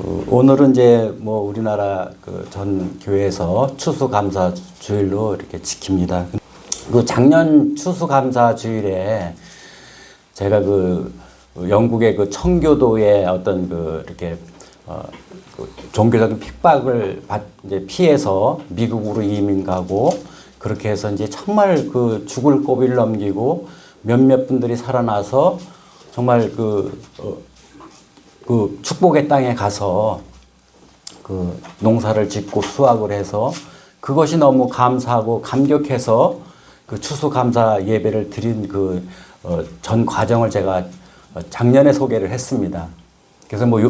오늘은 이제 뭐 우리나라 그 전 교회에서 추수감사 주일로 이렇게 지킵니다. 그 작년 추수감사 주일에 제가 그 영국의 그 청교도의 어떤 그 이렇게 그 종교적인 핍박을 이제 피해서 미국으로 이민 가고 그렇게 해서 이제 정말 그 죽을 고비를 넘기고 몇몇 분들이 살아나서 정말 그 축복의 땅에 가서 그 농사를 짓고 수확을 해서 그것이 너무 감사하고 감격해서 그 추수감사 예배를 드린 전 과정을 제가 작년에 소개를 했습니다. 그래서 뭐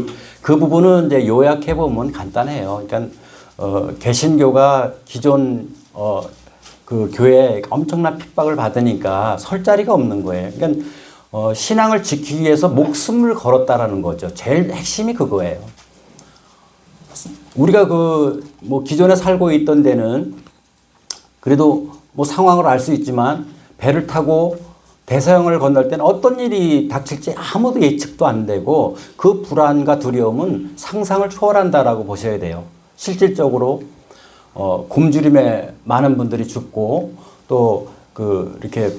그 부분은 이제 요약해 보면 간단해요. 그러니까 개신교가 기존 그 교회에 엄청난 핍박을 받으니까 설 자리가 없는 거예요. 그러니까 신앙을 지키기 위해서 목숨을 걸었다라는 거죠. 제일 핵심이 그거예요. 우리가 뭐 기존에 살고 있던 데는 그래도 뭐 상황을 알 수 있지만 배를 타고 대서양을 건널 때는 어떤 일이 닥칠지 아무도 예측도 안 되고 그 불안과 두려움은 상상을 초월한다라고 보셔야 돼요. 실질적으로 굶주림에 많은 분들이 죽고 또 이렇게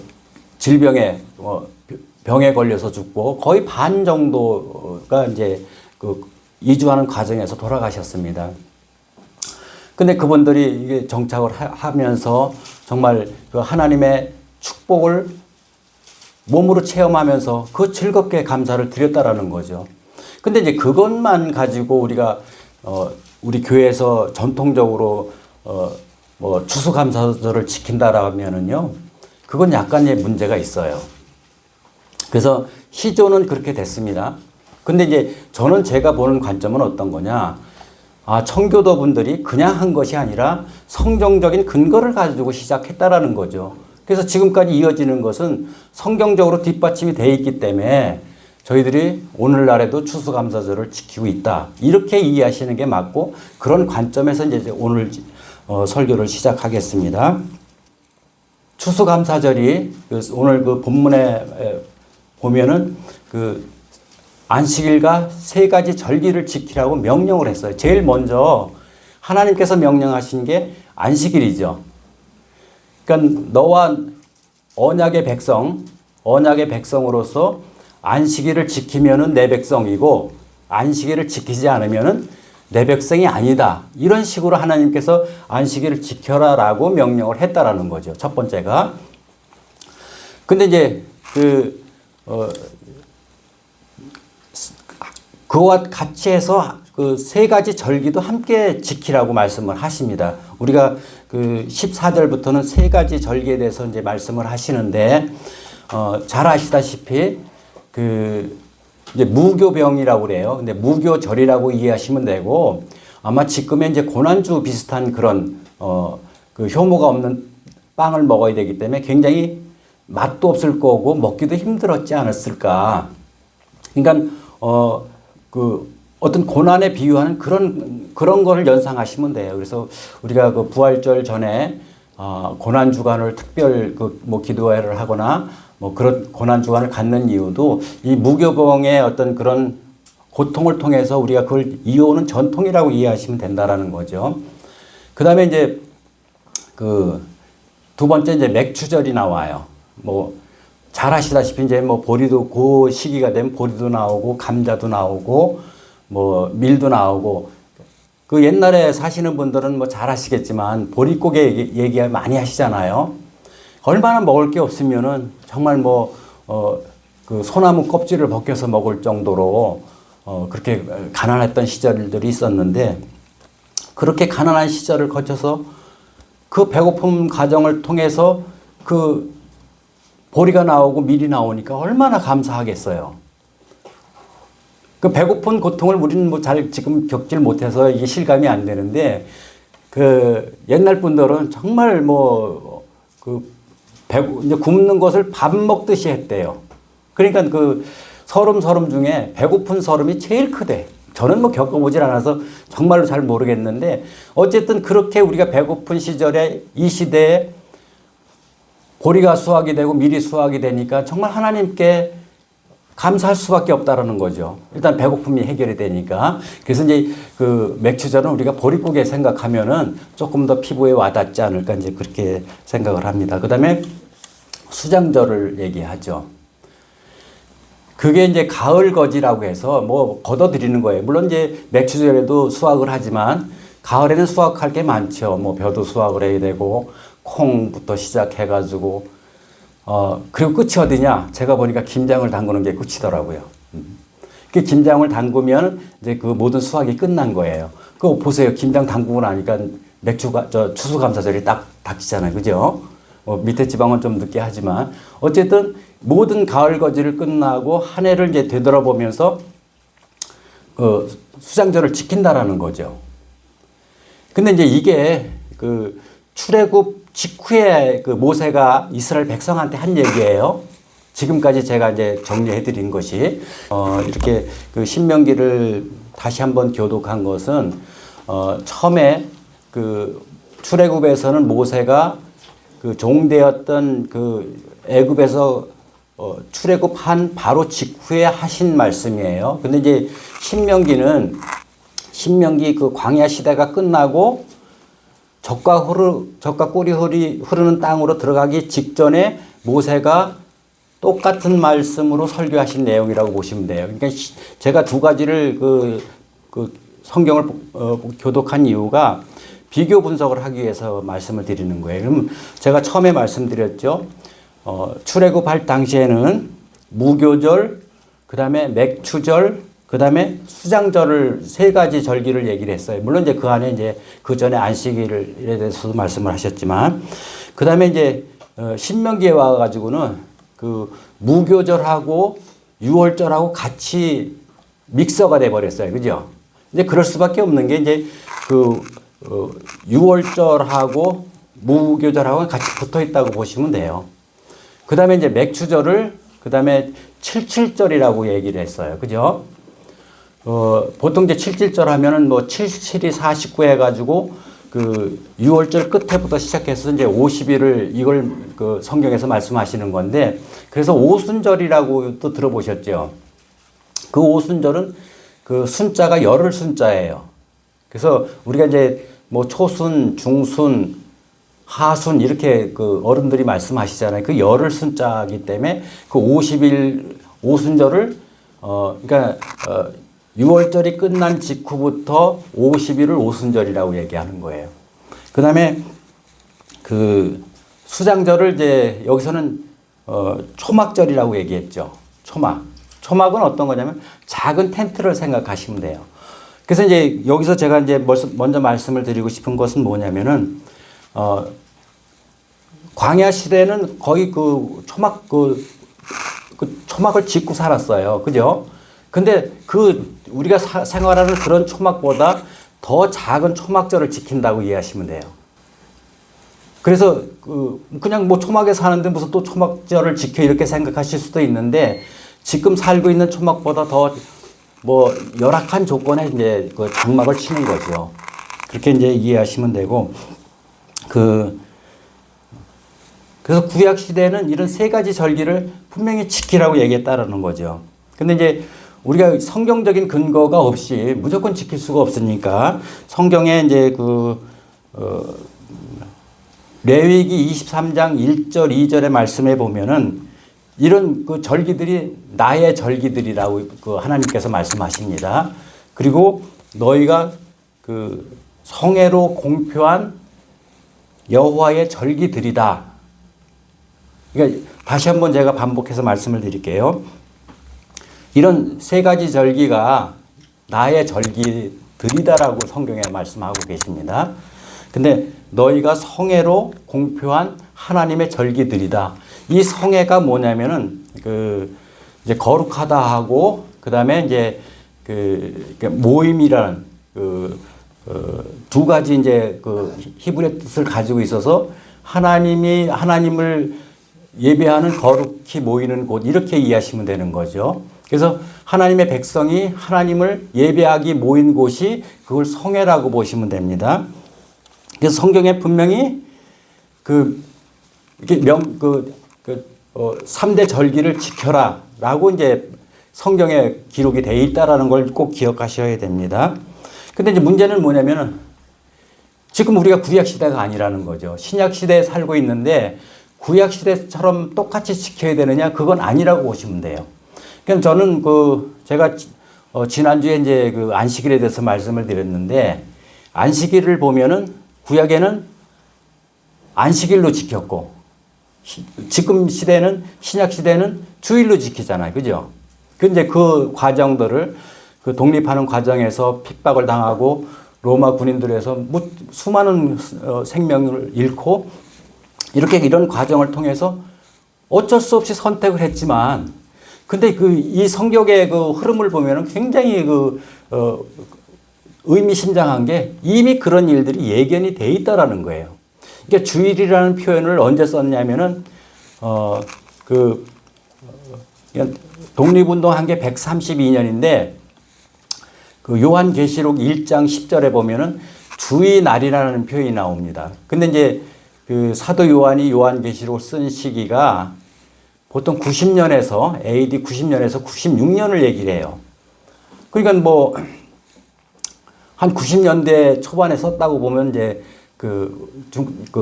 질병에 병에 걸려서 죽고 거의 반 정도가 이제 이주하는 과정에서 돌아가셨습니다. 근데 그분들이 이게 정착을 하면서 정말 그 하나님의 축복을 몸으로 체험하면서 그 즐겁게 감사를 드렸다라는 거죠. 근데 이제 그것만 가지고 우리가 우리 교회에서 전통적으로 뭐 추수감사절을 지킨다라면은요, 그건 약간의 문제가 있어요. 그래서 시조는 그렇게 됐습니다. 근데 이제 저는 제가 보는 관점은 어떤 거냐? 청교도 분들이 그냥 한 것이 아니라 성경적인 근거를 가지고 시작했다라는 거죠. 그래서 지금까지 이어지는 것은 성경적으로 뒷받침이 되어 있기 때문에 저희들이 오늘날에도 추수감사절을 지키고 있다. 이렇게 이해하시는 게 맞고 그런 관점에서 이제 오늘 설교를 시작하겠습니다. 추수감사절이 오늘 그 본문에 보면은 안식일과 세 가지 절기를 지키라고 명령을 했어요. 제일 먼저 하나님께서 명령하신 게 안식일이죠. 그러니까 너와 언약의 백성으로서 안식일을 지키면은 내 백성이고 안식일을 지키지 않으면은 내 백성이 아니다. 이런 식으로 하나님께서 안식일을 지켜라라고 명령을 했다라는 거죠. 첫 번째가. 근데 이제 그와 같이 해서 그 세 가지 절기도 함께 지키라고 말씀을 하십니다. 우리가 14절부터는 세 가지 절기에 대해서 이제 말씀을 하시는데, 잘 아시다시피 이제 무교병이라고 그래요. 근데 무교절이라고 이해하시면 되고, 아마 지금의 이제 고난주 비슷한 그런, 효모가 없는 빵을 먹어야 되기 때문에 굉장히 맛도 없을 거고 먹기도 힘들었지 않았을까. 그러니까, 어떤 고난에 비유하는 그런 거를 연상하시면 돼요. 그래서 우리가 부활절 전에 고난 주간을 특별 뭐 기도회를 하거나 뭐 그런 고난 주간을 갖는 이유도 이 무교병의 어떤 그런 고통을 통해서 우리가 그걸 이어오는 전통이라고 이해하시면 된다라는 거죠. 그다음에 이제 두 번째 이제 맥추절이 나와요. 뭐 잘 아시다시피 이제 뭐 보리도 그 시기가 되면 보리도 나오고 감자도 나오고 뭐 밀도 나오고 옛날에 사시는 분들은 뭐 잘 아시겠지만 보릿고개 얘기 많이 하시잖아요. 얼마나 먹을 게 없으면은 정말 소나무 껍질을 벗겨서 먹을 정도로 그렇게 가난했던 시절들이 있었는데 그렇게 가난한 시절을 거쳐서 그 배고픔 과정을 통해서 보리가 나오고 밀이 나오니까 얼마나 감사하겠어요. 배고픈 고통을 우리는 뭐 잘 지금 겪질 못해서 이게 실감이 안 되는데, 옛날 분들은 정말 이제 굶는 것을 밥 먹듯이 했대요. 그러니까 서름 중에 배고픈 서름이 제일 크대. 저는 뭐 겪어보질 않아서 정말로 잘 모르겠는데, 어쨌든 그렇게 우리가 배고픈 시절에 이 시대에 보리가 수확이 되고 밀이 수확이 되니까 정말 하나님께 감사할 수밖에 없다라는 거죠. 일단 배고픔이 해결이 되니까. 그래서 이제 그 맥추절은 우리가 보릿고개 생각하면은 조금 더 피부에 와닿지 않을까 이제 그렇게 생각을 합니다. 그 다음에 수장절을 얘기하죠. 그게 이제 가을거지라고 해서 뭐 걷어들이는 거예요. 물론 이제 맥추절에도 수확을 하지만 가을에는 수확할 게 많죠. 뭐 벼도 수확을 해야 되고 콩부터 시작해가지고 그리고 끝이 어디냐? 제가 보니까 김장을 담그는 게 끝이더라고요. 그 김장을 담그면 이제 그 모든 수확이 끝난 거예요. 그거 보세요. 김장 담그고 나니까 추수감사절이 딱 닥치잖아요. 그죠? 밑에 지방은 좀 늦게 하지만 어쨌든 모든 가을 거지를 끝나고 한 해를 이제 되돌아보면서 그 수장절을 지킨다라는 거죠. 근데 이제 이게 그 출애굽 직후에 그 모세가 이스라엘 백성한테 한 얘기예요. 지금까지 제가 이제 정리해 드린 것이 이렇게 그 신명기를 다시 한번 교독한 것은 처음에 그 출애굽에서는 모세가 그 종되었던 그 애굽에서 출애굽한 바로 직후에 하신 말씀이에요. 근데 이제 신명기 그 광야 시대가 끝나고 젖과 꿀이 흐르는 땅으로 들어가기 직전에 모세가 똑같은 말씀으로 설교하신 내용이라고 보시면 돼요. 그러니까 제가 두 가지를 그 성경을 교독한 이유가 비교 분석을 하기 위해서 말씀을 드리는 거예요. 그럼 제가 처음에 말씀드렸죠. 출애굽할 당시에는 무교절, 그 다음에 맥추절, 그 다음에 수장절을 세 가지 절기를 얘기를 했어요. 물론 이제 그 안에 이제 그 전에 안식일에 대해서도 말씀을 하셨지만, 그 다음에 이제 신명기에 와가지고는 그 무교절하고 유월절하고 같이 믹서가 돼 버렸어요. 그죠? 이제 그럴 수밖에 없는 게 이제 그 유월절하고 무교절하고 같이 붙어 있다고 보시면 돼요. 그 다음에 이제 맥추절을 그 다음에 칠칠절이라고 얘기를 했어요. 그죠? 보통 이제 칠칠절 하면은 뭐 77이 49 해가지고 그 6월절 끝에부터 시작해서 이제 50일을 이걸 그 성경에서 말씀하시는 건데 그래서 오순절이라고 또 들어보셨죠? 그 오순절은 그 순자가 열흘 순자예요. 그래서 우리가 이제 뭐 초순, 중순, 하순 이렇게 그 어른들이 말씀하시잖아요. 그 열흘 순자이기 때문에 그 50일 오순절을 그러니까 6월절이 끝난 직후부터 50일을 오순절이라고 얘기하는 거예요. 그 다음에 그 수장절을 이제 여기서는 초막절이라고 얘기했죠. 초막은 어떤 거냐면 작은 텐트를 생각하시면 돼요. 그래서 이제 여기서 제가 이제 먼저 말씀을 드리고 싶은 것은 뭐냐면은 광야 시대는 거의 그 초막을 짓고 살았어요. 그죠? 근데 우리가 생활하는 그런 초막보다 더 작은 초막절을 지킨다고 이해하시면 돼요. 그래서 그냥 뭐 초막에 사는데 무슨 또 초막절을 지켜 이렇게 생각하실 수도 있는데 지금 살고 있는 초막보다 더 뭐 열악한 조건에 이제 그 장막을 치는 거죠. 그렇게 이제 이해하시면 되고 그래서 구약 시대는 이런 세 가지 절기를 분명히 지키라고 얘기했다라는 거죠. 근데 이제 우리가 성경적인 근거가 없이 무조건 지킬 수가 없으니까 성경에 이제 레위기 23장 1절 2절의 말씀에 보면은 이런 그 절기들이 나의 절기들이라고 그 하나님께서 말씀하십니다. 그리고 너희가 그 성애로 공표한 여호와의 절기들이다. 그러니까 다시 한번 제가 반복해서 말씀을 드릴게요. 이런 세 가지 절기가 나의 절기들이다라고 성경에 말씀하고 계십니다. 근데 너희가 성애로 공표한 하나님의 절기들이다. 이 성애가 뭐냐면은 이제 거룩하다 하고 그다음에 이제 모임이라는 두 가지 이제 히브리 뜻을 가지고 있어서 하나님을 예배하는 거룩히 모이는 곳 이렇게 이해하시면 되는 거죠. 그래서 하나님의 백성이 하나님을 예배하기 모인 곳이 그걸 성회라고 보시면 됩니다. 그래서 성경에 분명히 이렇게 3대 절기를 지켜라 라고 이제 성경에 기록이 돼 있다라는 걸 꼭 기억하셔야 됩니다. 근데 이제 문제는 뭐냐면은 지금 우리가 구약 시대가 아니라는 거죠. 신약 시대에 살고 있는데 구약 시대처럼 똑같이 지켜야 되느냐? 그건 아니라고 보시면 돼요. 그럼 저는 제가 지난주에 이제 그 안식일에 대해서 말씀을 드렸는데 안식일을 보면은 구약에는 안식일로 지켰고 지금 시대는 신약 시대는 주일로 지키잖아요. 그죠? 근데 그 과정들을 그 독립하는 과정에서 핍박을 당하고 로마 군인들에서 수많은 생명을 잃고 이렇게 이런 과정을 통해서 어쩔 수 없이 선택을 했지만 근데 이 성경의 그 흐름을 보면은 굉장히 의미심장한 게 이미 그런 일들이 예견이 돼 있다라는 거예요. 그러니까 주일이라는 표현을 언제 썼냐면은 독립운동한 게 132년인데 그 요한계시록 1장 10절에 보면은 주의날이라는 표현이 나옵니다. 근데 이제 그 사도 요한이 요한계시록을 쓴 시기가 보통 90년에서 AD 90년에서 96년을 얘기를 해요. 그러니까 뭐 한 90년대 초반에 썼다고 보면 이제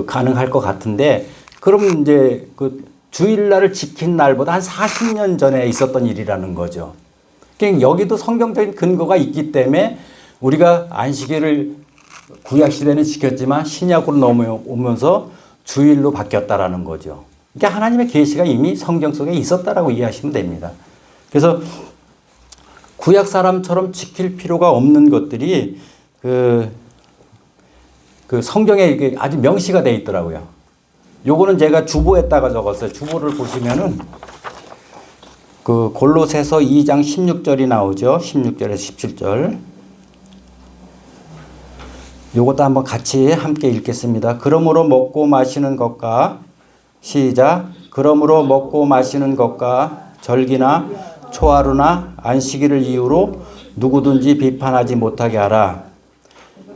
가능할 것 같은데 그럼 이제 그 주일날을 지킨 날보다 한 40년 전에 있었던 일이라는 거죠. 그러니까 여기도 성경적인 근거가 있기 때문에 우리가 안식일을 구약 시대는 지켰지만 신약으로 넘어오면서 주일로 바뀌었다라는 거죠. 그러니까 하나님의 계시가 이미 성경 속에 있었다라고 이해하시면 됩니다. 그래서 구약 사람처럼 지킬 필요가 없는 것들이 그 성경에 이게 아주 명시가 되어 있더라고요. 요거는 제가 주보에다가 적었어요. 주보를 보시면은 그 골로새서 2장 16절이 나오죠. 16절에서 17절. 요것도 한번 같이 함께 읽겠습니다. 그러므로 먹고 마시는 것과 시작. 그러므로 먹고 마시는 것과 절기나 초하루나 안식일을 이유로 누구든지 비판하지 못하게 하라.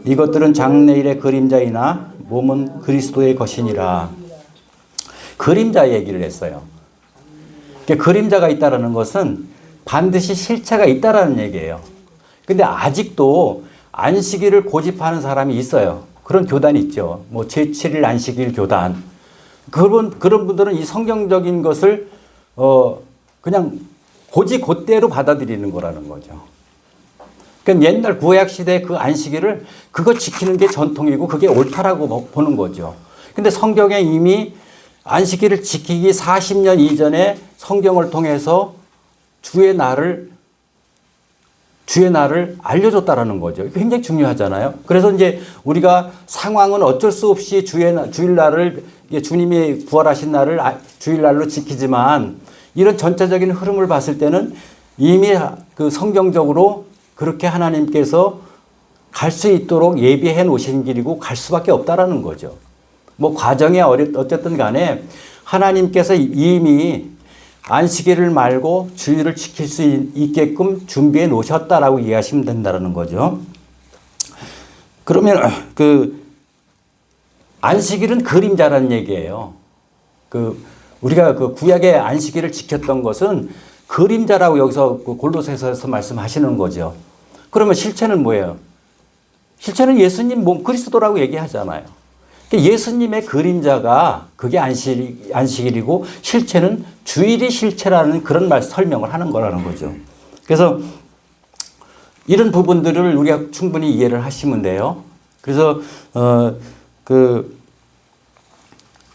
이것들은 장래일의 그림자이나 몸은 그리스도의 것이니라. 그림자 얘기를 했어요. 그림자가 있다라는 것은 반드시 실체가 있다라는 얘기예요. 근데 아직도 안식일을 고집하는 사람이 있어요. 그런 교단이 있죠. 뭐 제7일 안식일 교단. 그런 분들은 이 성경적인 것을 그냥 곧대로 받아들이는 거라는 거죠. 그러니까 옛날 구약 시대 그 안식일을 그거 지키는 게 전통이고 그게 옳다라고 보는 거죠. 근데 성경에 이미 안식일을 지키기 40년 이전에 성경을 통해서 주의 날을 알려줬다라는 거죠. 굉장히 중요하잖아요. 그래서 이제 우리가 상황은 어쩔 수 없이 주일날을 주님이 부활하신 날을 주일날로 지키지만 이런 전체적인 흐름을 봤을 때는 이미 그 성경적으로 그렇게 하나님께서 갈 수 있도록 예비해 놓으신 길이고 갈 수밖에 없다라는 거죠. 뭐 과정이 어쨌든 간에 하나님께서 이미 안식일을 말고 주일을 지킬 수 있게끔 준비해 놓으셨다라고 이해하시면 된다는 거죠. 그러면 안식일은 그림자라는 얘기예요. 우리가 구약의 안식일을 지켰던 것은 그림자라고 여기서 골로새서에서 말씀하시는 거죠. 그러면 실체는 뭐예요? 실체는 예수님 몸 그리스도라고 얘기하잖아요. 예수님의 그림자가 그게 안식일이고 실체는 주일이 실체라는 그런 설명을 하는 거라는 거죠. 그래서 이런 부분들을 우리가 충분히 이해를 하시면 돼요. 그래서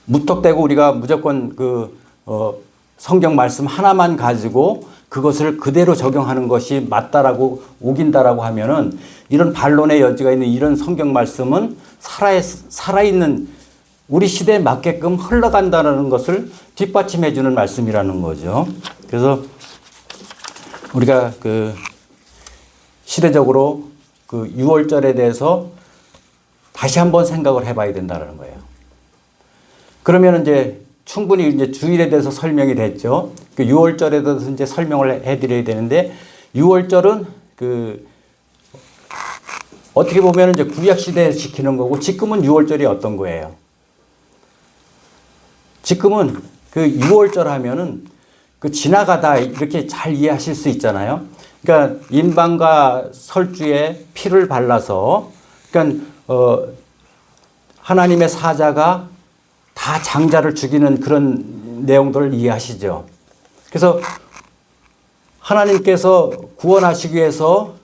무턱대고 우리가 무조건 성경 말씀 하나만 가지고 그것을 그대로 적용하는 것이 맞다라고 우긴다라고 하면은 이런 반론의 여지가 있는 이런 성경 말씀은 살아있는 우리 시대에 맞게끔 흘러간다는 것을 뒷받침해 주는 말씀이라는 거죠. 그래서 우리가 시대적으로 6월절에 대해서 다시 한번 생각을 해봐야 된다는 거예요. 그러면 이제 충분히 이제 주일에 대해서 설명이 됐죠. 6월절에 대해서 이제 설명을 해드려야 되는데 6월절은 어떻게 보면 이제 구약 시대에 지키는 거고 지금은 6월절이 어떤 거예요? 지금은 6월절 하면은 그 지나가다 이렇게 잘 이해하실 수 있잖아요. 그러니까 인방과 설주에 피를 발라서 그러니까 하나님의 사자가 다 장자를 죽이는 그런 내용들을 이해하시죠. 그래서 하나님께서 구원하시기 위해서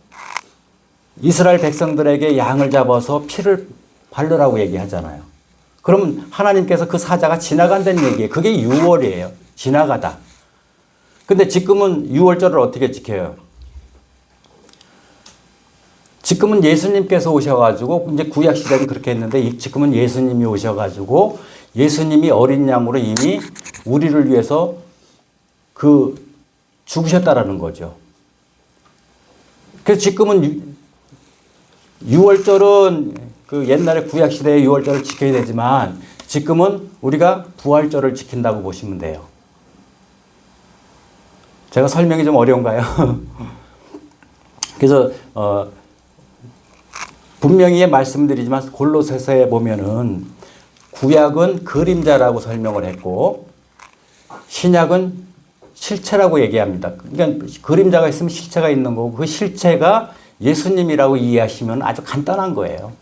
이스라엘 백성들에게 양을 잡아서 피를 바르라고 얘기하잖아요. 그러면 하나님께서 그 사자가 지나간다는 얘기예요. 그게 유월이에요. 지나가다. 근데 지금은 유월절을 어떻게 지켜요? 지금은 예수님께서 오셔가지고 이제 구약 시대는 그렇게 했는데 지금은 예수님이 오셔가지고 예수님이 어린 양으로 이미 우리를 위해서 죽으셨다라는 거죠. 그래서 지금은 유월절은 그 옛날에 구약 시대의 유월절을 지켜야 되지만 지금은 우리가 부활절을 지킨다고 보시면 돼요. 제가 설명이 좀 어려운가요? 그래서 분명히 말씀드리지만 골로새서에 보면은 구약은 그림자라고 설명을 했고 신약은 실체라고 얘기합니다. 그러니까 그림자가 있으면 실체가 있는 거고 그 실체가 예수님이라고 이해하시면 아주 간단한 거예요.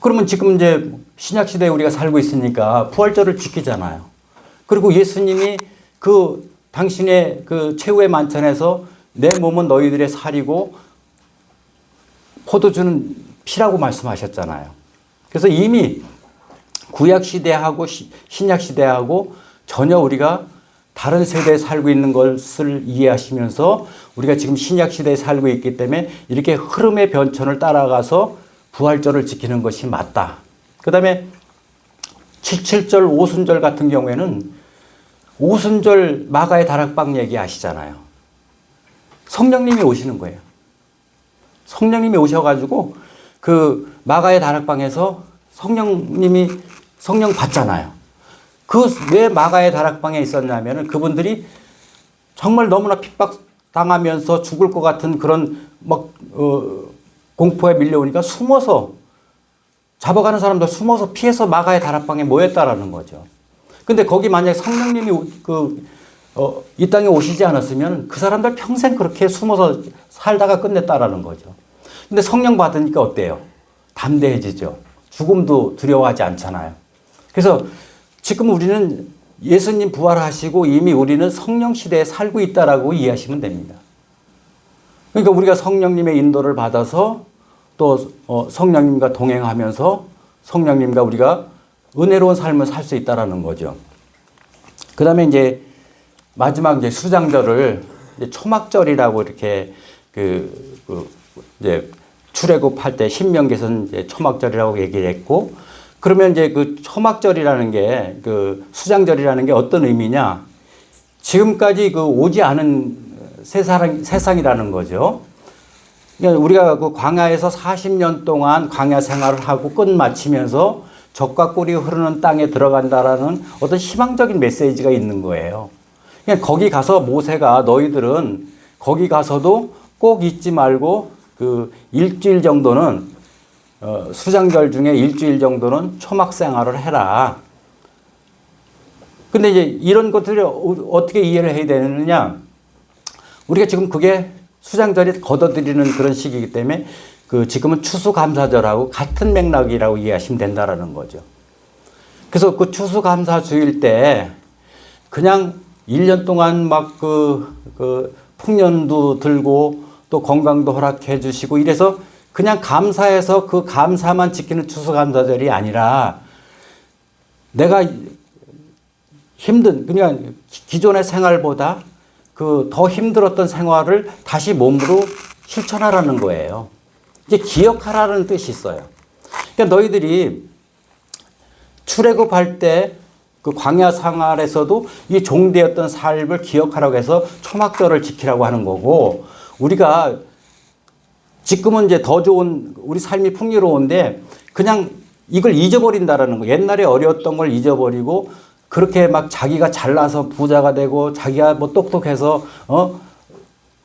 그러면 지금 이제 신약 시대에 우리가 살고 있으니까 부활절을 지키잖아요. 그리고 예수님이 그 당신의 그 최후의 만찬에서 내 몸은 너희들의 살이고 포도주는 피라고 말씀하셨잖아요. 그래서 이미 구약 시대하고 신약 시대하고 전혀 우리가 다른 세대에 살고 있는 것을 이해하시면서 우리가 지금 신약 시대에 살고 있기 때문에 이렇게 흐름의 변천을 따라가서 부활절을 지키는 것이 맞다. 그 다음에 77절 오순절 같은 경우에는 오순절 마가의 다락방 얘기 아시잖아요. 성령님이 오시는 거예요. 성령님이 오셔가지고 그 마가의 다락방에서 성령 받잖아요. 그 왜 마가의 다락방에 있었냐면은 그분들이 정말 너무나 핍박당하면서 죽을 것 같은 그런 공포에 밀려오니까 숨어서 잡아가는 사람들 숨어서 피해서 마가의 다락방에 모였다라는 거죠. 근데 거기 만약에 성령님이 이 땅에 오시지 않았으면 그 사람들 평생 그렇게 숨어서 살다가 끝냈다라는 거죠. 근데 성령 받으니까 어때요? 담대해지죠. 죽음도 두려워하지 않잖아요. 그래서 지금 우리는 예수님 부활하시고 이미 우리는 성령 시대에 살고 있다라고 이해하시면 됩니다. 그러니까 우리가 성령님의 인도를 받아서 또 성령님과 동행하면서 성령님과 우리가 은혜로운 삶을 살 수 있다라는 거죠. 그 다음에 이제 마지막 이제 수장절을 이제 초막절이라고 이렇게 이제 출애굽할 때 신명기에서는 이제 초막절이라고 얘기를 했고, 그러면 이제 그 초막절이라는 게 그 수장절이라는 게 어떤 의미냐? 지금까지 그 오지 않은 세상이라는 거죠. 그러니까 우리가 그 광야에서 40년 동안 광야 생활을 하고 끝마치면서 젖과 꿀이 흐르는 땅에 들어간다라는 어떤 희망적인 메시지가 있는 거예요. 그러니까 거기 가서 모세가 너희들은 거기 가서도 꼭 잊지 말고 그 일주일 정도는 수장절 중에 일주일 정도는 초막 생활을 해라. 근데 이제 이런 것들을 어떻게 이해를 해야 되느냐? 우리가 지금 그게 수장절이 걷어들이는 그런 시기이기 때문에 그 지금은 추수감사절하고 같은 맥락이라고 이해하시면 된다라는 거죠. 그래서 그 추수감사주일 때 그냥 1년 동안 막 그 풍년도 들고 또 건강도 허락해 주시고 이래서 그냥 감사해서 그 감사만 지키는 추수감사절이 아니라 내가 그냥 기존의 생활보다 그 더 힘들었던 생활을 다시 몸으로 실천하라는 거예요. 이제 기억하라는 뜻이 있어요. 그러니까 너희들이 출애굽할 때 그 광야 생활에서도 이 종되었던 삶을 기억하라고 해서 초막절을 지키라고 하는 거고, 우리가 지금은 이제 더 좋은 우리 삶이 풍요로운데 그냥 이걸 잊어버린다라는 거. 옛날에 어려웠던 걸 잊어버리고 그렇게 막 자기가 잘나서 부자가 되고 자기가 뭐 똑똑해서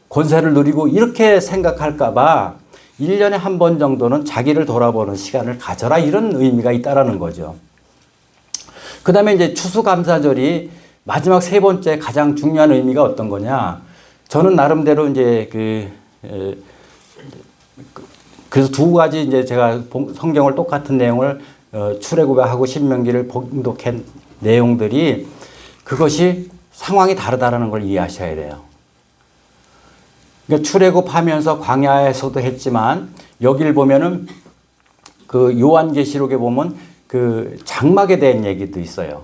권세를 누리고 이렇게 생각할까봐 1년에 한 번 정도는 자기를 돌아보는 시간을 가져라, 이런 의미가 있다라는 거죠. 그 다음에 이제 추수감사절이 마지막 세 번째 가장 중요한 의미가 어떤 거냐? 저는 나름대로 이제 그래서 두 가지 이제 제가 성경을 똑같은 내용을 출애굽하고 신명기를 봉독한 내용들이 그것이 상황이 다르다라는 걸 이해하셔야 돼요. 그러니까 출애굽하면서 광야에서도 했지만 여기를 보면은 그 요한계시록에 보면 그 장막에 대한 얘기도 있어요.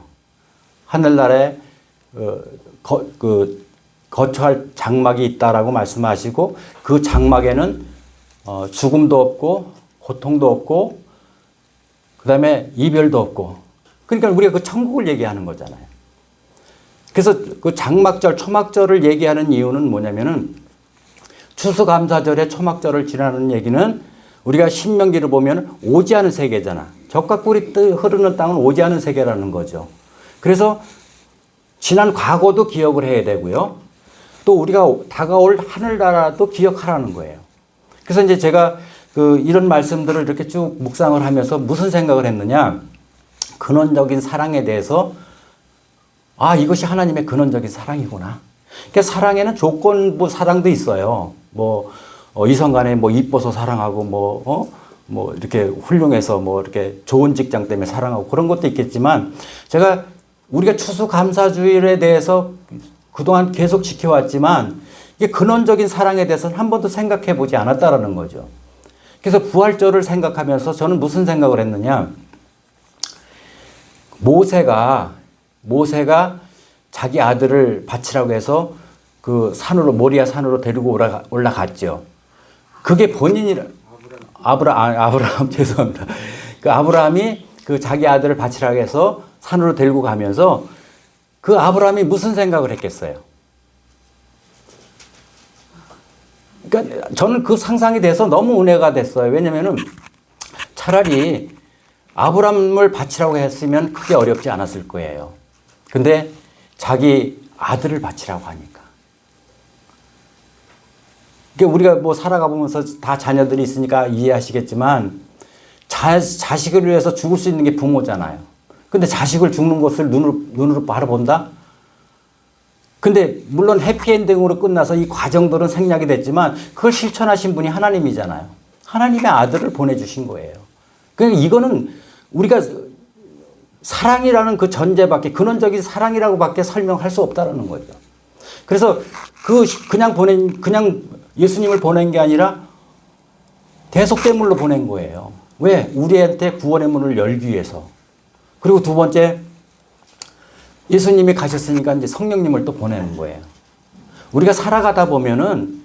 하늘나라에 거처할 장막이 있다라고 말씀하시고 그 장막에는 죽음도 없고 고통도 없고 그다음에 이별도 없고 그러니까 우리가 그 천국을 얘기하는 거잖아요. 그래서 그 장막절, 초막절을 얘기하는 이유는 뭐냐면은 추수감사절에 초막절을 지나는 얘기는 우리가 신명기를 보면 오지 않은 세계잖아. 젖과 꿀이 흐르는 땅은 오지 않은 세계라는 거죠. 그래서 지난 과거도 기억을 해야 되고요. 또 우리가 다가올 하늘나라도 기억하라는 거예요. 그래서 이제 제가 이런 말씀들을 이렇게 쭉 묵상을 하면서 무슨 생각을 했느냐. 근원적인 사랑에 대해서 이것이 하나님의 근원적인 사랑이구나. 그러니까 사랑에는 조건부 사랑도 있어요. 이성 간에 이뻐서 사랑하고 이렇게 훌륭해서 이렇게 좋은 직장 때문에 사랑하고 그런 것도 있겠지만 우리가 추수감사주일에 대해서 그동안 계속 지켜왔지만 이게 근원적인 사랑에 대해서는 한 번도 생각해 보지 않았다라는 거죠. 그래서 부활절을 생각하면서 저는 무슨 생각을 했느냐. 모세가 자기 아들을 바치라고 해서 그 산으로 모리아 산으로 데리고 올라갔죠. 그게 아브라함 죄송합니다. 그 아브라함이 그 자기 아들을 바치라고 해서 산으로 데리고 가면서 그 아브라함이 무슨 생각을 했겠어요? 그러니까 저는 그 상상이 돼서 너무 은혜가 됐어요. 왜냐면은 차라리 아브라함을 바치라고 했으면 크게 어렵지 않았을 거예요. 근데 자기 아들을 바치라고 하니까. 그러니까 우리가 살아가 보면서 다 자녀들이 있으니까 이해하시겠지만 자식을 위해서 죽을 수 있는 게 부모잖아요. 근데 자식을 죽는 것을 눈으로 바라본다? 근데 물론 해피엔딩으로 끝나서 이 과정들은 생략이 됐지만 그걸 실천하신 분이 하나님이잖아요. 하나님의 아들을 보내주신 거예요. 그러니까 이거는 우리가 사랑이라는 그 전제밖에 근원적인 사랑이라고밖에 설명할 수 없다는 거죠. 그래서 그냥 예수님을 보낸 게 아니라 대속제물로 보낸 거예요. 왜? 우리한테 구원의 문을 열기 위해서. 그리고 두 번째, 예수님이 가셨으니까 이제 성령님을 또 보내는 거예요. 우리가 살아가다 보면은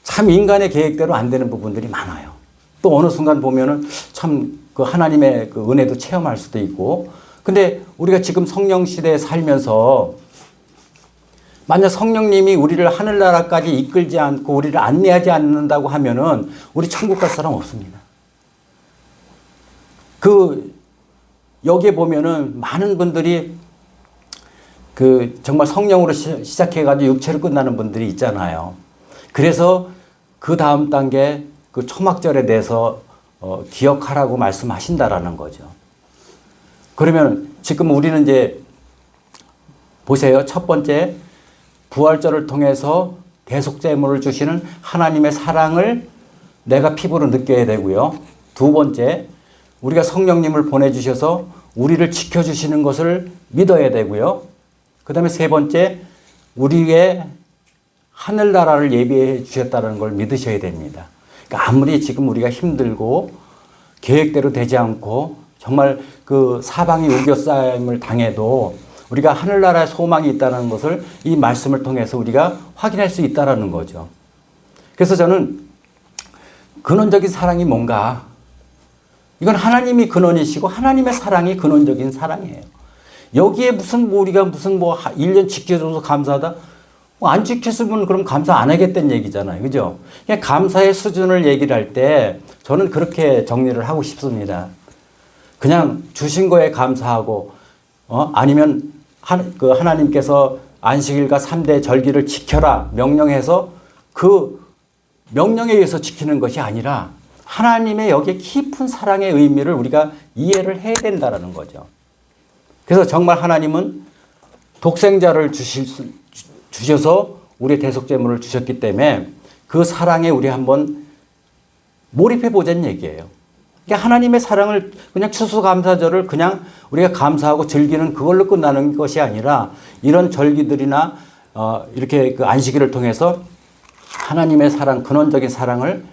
참 인간의 계획대로 안 되는 부분들이 많아요. 또 어느 순간 보면은 참 그 하나님의 그 은혜도 체험할 수도 있고. 근데 우리가 지금 성령 시대에 살면서 만약 성령님이 우리를 하늘나라까지 이끌지 않고 우리를 안내하지 않는다고 하면은 우리 천국 갈 사람 없습니다. 여기에 보면은 많은 분들이 정말 성령으로 시작해가지고 육체로 끝나는 분들이 있잖아요. 그래서 그 다음 단계 그 초막절에 대해서 기억하라고 말씀하신다라는 거죠. 그러면 지금 우리는 이제 보세요. 첫 번째, 부활절을 통해서 대속제물을 주시는 하나님의 사랑을 내가 피부로 느껴야 되고요. 두 번째, 우리가 성령님을 보내주셔서 우리를 지켜주시는 것을 믿어야 되고요. 그 다음에 세 번째, 우리의 하늘나라를 예비해 주셨다는 걸 믿으셔야 됩니다. 그러니까 아무리 지금 우리가 힘들고 계획대로 되지 않고 정말 그 사방이 우겨싸임을 당해도 우리가 하늘나라의 소망이 있다는 것을 이 말씀을 통해서 우리가 확인할 수 있다는 거죠. 그래서 저는 근원적인 사랑이 뭔가, 이건 하나님이 근원이시고 하나님의 사랑이 근원적인 사랑이에요. 여기에 우리가 1년 지켜줘서 감사하다? 안 지켰으면 그럼 감사 안 하겠다는 얘기잖아요. 그죠? 그냥 감사의 수준을 얘기를 할 때 저는 그렇게 정리를 하고 싶습니다. 그냥 주신 거에 감사하고, 아니면 하나님께서 안식일과 3대 절기를 지켜라 명령해서 그 명령에 의해서 지키는 것이 아니라 하나님의 여기에 깊은 사랑의 의미를 우리가 이해를 해야 된다는 거죠. 그래서 정말 하나님은 독생자를 주셔서 우리의 대속제물을 주셨기 때문에 그 사랑에 우리 한번 몰입해 보자는 얘기예요. 그러니까 하나님의 사랑을 그냥 추수감사절을 그냥 우리가 감사하고 즐기는 그걸로 끝나는 것이 아니라 이런 절기들이나 이렇게 그 안식일을 통해서 하나님의 사랑, 근원적인 사랑을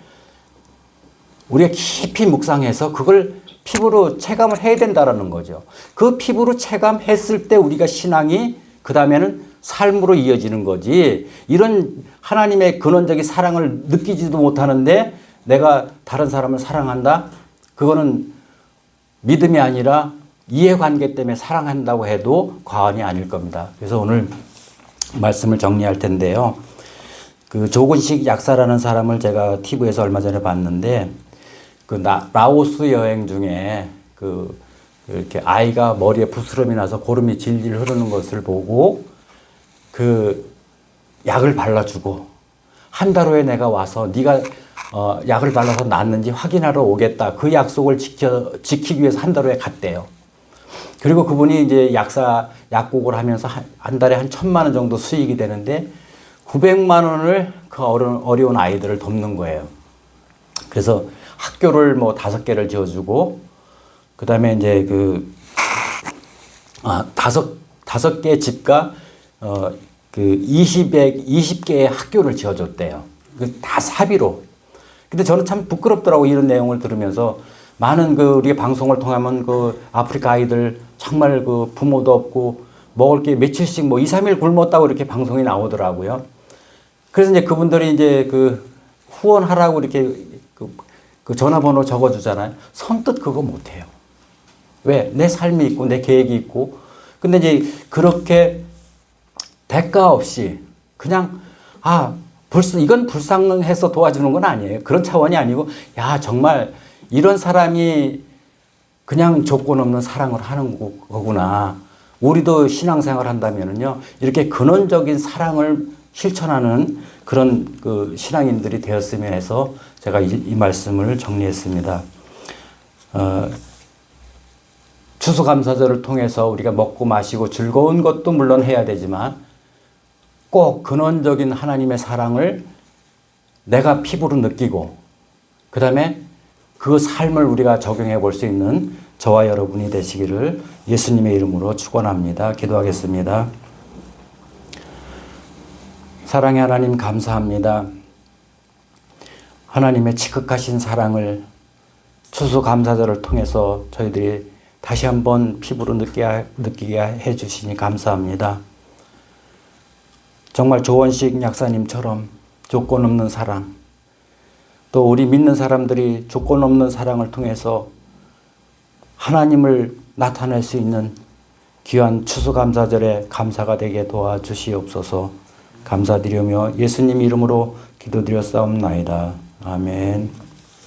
우리가 깊이 묵상해서 그걸 피부로 체감을 해야 된다라는 거죠. 그 피부로 체감했을 때 우리가 신앙이 그 다음에는 삶으로 이어지는 거지. 이런 하나님의 근원적인 사랑을 느끼지도 못하는데 내가 다른 사람을 사랑한다? 그거는 믿음이 아니라 이해관계 때문에 사랑한다고 해도 과언이 아닐 겁니다. 그래서 오늘 말씀을 정리할 텐데요. 그 조근식 약사라는 사람을 제가 TV에서 얼마 전에 봤는데 그 라오스 여행 중에 그 이렇게 아이가 머리에 부스럼이 나서 고름이 질질 흐르는 것을 보고 그 약을 발라주고 한 달 후에 내가 와서 네가 약을 발라서 낫는지 확인하러 오겠다. 그 약속을 지키기 위해서 한 달 후에 갔대요. 그리고 그분이 이제 약국을 하면서 한 달에 한 1,000만 원 정도 수익이 되는데 900만 원을 그 어려운 아이들을 돕는 거예요. 그래서 학교를 뭐 5개를 지어주고, 그 다음에 이제 다섯 개 집과, 20개의 학교를 지어줬대요. 다 사비로. 근데 저는 참 부끄럽더라고, 이런 내용을 들으면서. 많은 우리 방송을 통하면 아프리카 아이들 정말 부모도 없고, 먹을 게 며칠씩 2, 3일 굶었다고 이렇게 방송이 나오더라고요. 그래서 이제 그분들이 이제 후원하라고 이렇게 전화번호 적어주잖아요. 선뜻 그거 못해요. 왜? 내 삶이 있고 내 계획이 있고. 근데 이제 그렇게 대가 없이 그냥 이건 불쌍해서 도와주는 건 아니에요. 그런 차원이 아니고 정말 이런 사람이 그냥 조건 없는 사랑을 하는 거구나. 우리도 신앙생활 한다면은요, 이렇게 근원적인 사랑을 실천하는 그런 신앙인들이 되었으면 해서 제가 이 말씀을 정리했습니다. 추수감사절을 통해서 우리가 먹고 마시고 즐거운 것도 물론 해야 되지만 꼭 근원적인 하나님의 사랑을 내가 피부로 느끼고 그 다음에 그 삶을 우리가 적용해 볼 수 있는 저와 여러분이 되시기를 예수님의 이름으로 축원합니다. 기도하겠습니다. 사랑의 하나님 감사합니다. 하나님의 지극하신 사랑을 추수감사절을 통해서 저희들이 다시 한번 피부로 느끼게 해주시니 감사합니다. 정말 조원식 약사님처럼 조건 없는 사랑, 또 우리 믿는 사람들이 조건 없는 사랑을 통해서 하나님을 나타낼 수 있는 귀한 추수감사절에 감사가 되게 도와주시옵소서. 감사드리며 예수님 이름으로 기도드렸사옵나이다. 아멘.